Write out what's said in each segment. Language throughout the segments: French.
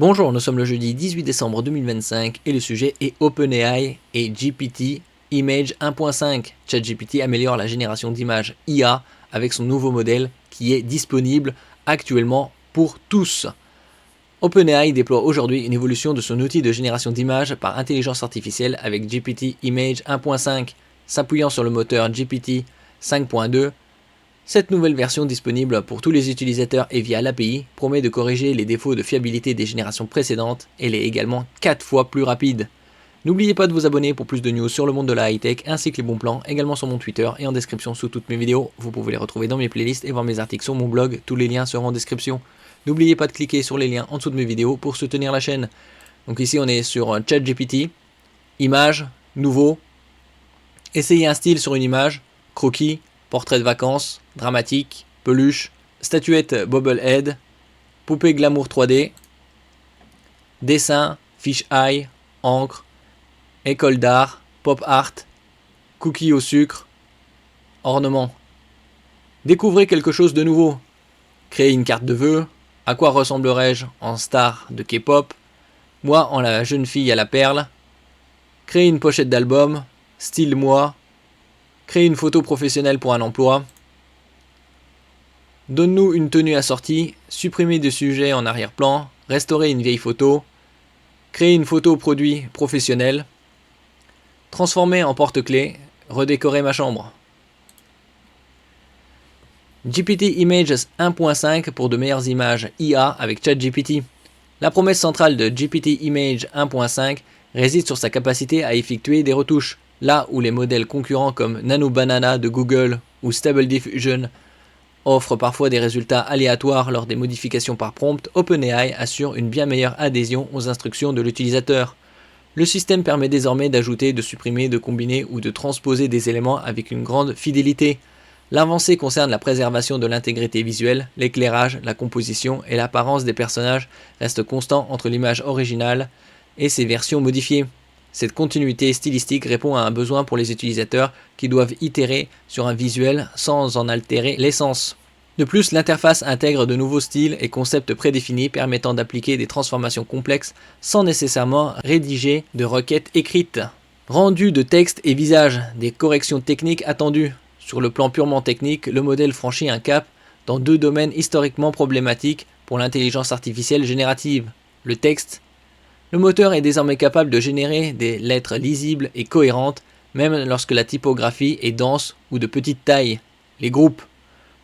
Bonjour, nous sommes le jeudi 18 décembre 2025 et le sujet est OpenAI et GPT Image 1.5. ChatGPT améliore la génération d'images IA avec son nouveau modèle qui est disponible actuellement pour tous. OpenAI déploie aujourd'hui une évolution de son outil de génération d'images par intelligence artificielle avec GPT Image 1.5, s'appuyant sur le moteur GPT 5.2. Cette nouvelle version disponible pour tous les utilisateurs et via l'API promet de corriger les défauts de fiabilité des générations précédentes. Elle est également 4 fois plus rapide. N'oubliez pas de vous abonner pour plus de news sur le monde de la high-tech ainsi que les bons plans, également sur mon Twitter et en description sous toutes mes vidéos. Vous pouvez les retrouver dans mes playlists et voir mes articles sur mon blog, tous les liens seront en description. N'oubliez pas de cliquer sur les liens en dessous de mes vidéos pour soutenir la chaîne. Donc ici on est sur ChatGPT, image, nouveau, essayez un style sur une image, croquis, portrait de vacances, dramatique, peluche, statuette bobblehead, poupée glamour 3D, dessin, fish eye, encre, école d'art, pop art, cookies au sucre, ornement. Découvrez quelque chose de nouveau. Créez une carte de vœux. À quoi ressemblerais-je en star de K-pop? Moi en la jeune fille à la perle. Créez une pochette d'album. Style moi. Créer une photo professionnelle pour un emploi. Donne-nous une tenue assortie. Supprimer des sujets en arrière-plan. Restaurer une vieille photo. Créer une photo produit professionnel. Transformer en porte-clés. Redécorer ma chambre. GPT Images 1.5 pour de meilleures images IA avec ChatGPT. La promesse centrale de GPT Image 1.5 réside sur sa capacité à effectuer des retouches. Là où les modèles concurrents comme Nano Banana de Google ou Stable Diffusion offrent parfois des résultats aléatoires lors des modifications par prompt, OpenAI assure une bien meilleure adhésion aux instructions de l'utilisateur. Le système permet désormais d'ajouter, de supprimer, de combiner ou de transposer des éléments avec une grande fidélité. L'avancée concerne la préservation de l'intégrité visuelle, l'éclairage, la composition et l'apparence des personnages restent constants entre l'image originale et ses versions modifiées. Cette continuité stylistique répond à un besoin pour les utilisateurs qui doivent itérer sur un visuel sans en altérer l'essence. De plus, l'interface intègre de nouveaux styles et concepts prédéfinis permettant d'appliquer des transformations complexes sans nécessairement rédiger de requêtes écrites. Rendu de texte et visage, des corrections techniques attendues. Sur le plan purement technique, le modèle franchit un cap dans deux domaines historiquement problématiques pour l'intelligence artificielle générative. Le texte. Le moteur est désormais capable de générer des lettres lisibles et cohérentes, même lorsque la typographie est dense ou de petite taille. Les groupes.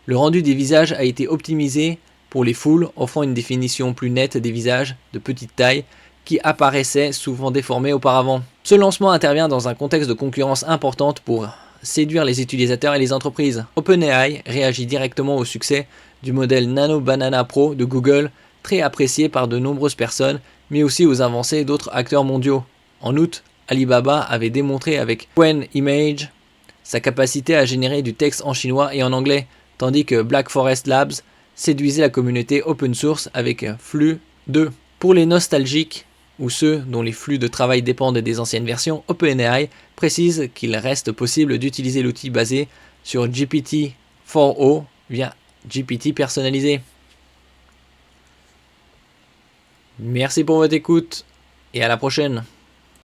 Le rendu des visages a été optimisé pour les foules, offrant une définition plus nette des visages de petite taille qui apparaissaient souvent déformés auparavant. Ce lancement intervient dans un contexte de concurrence importante pour séduire les utilisateurs et les entreprises. OpenAI réagit directement au succès du modèle Nano Banana Pro de Google, très apprécié par de nombreuses personnes, mais aussi aux avancées d'autres acteurs mondiaux. En août, Alibaba avait démontré avec Qwen Image sa capacité à générer du texte en chinois et en anglais, tandis que Black Forest Labs séduisait la communauté open source avec Flux 2. Pour les nostalgiques, ou ceux dont les flux de travail dépendent des anciennes versions, OpenAI précise qu'il reste possible d'utiliser l'outil basé sur GPT-4o via GPT personnalisé. Merci pour votre écoute et à la prochaine.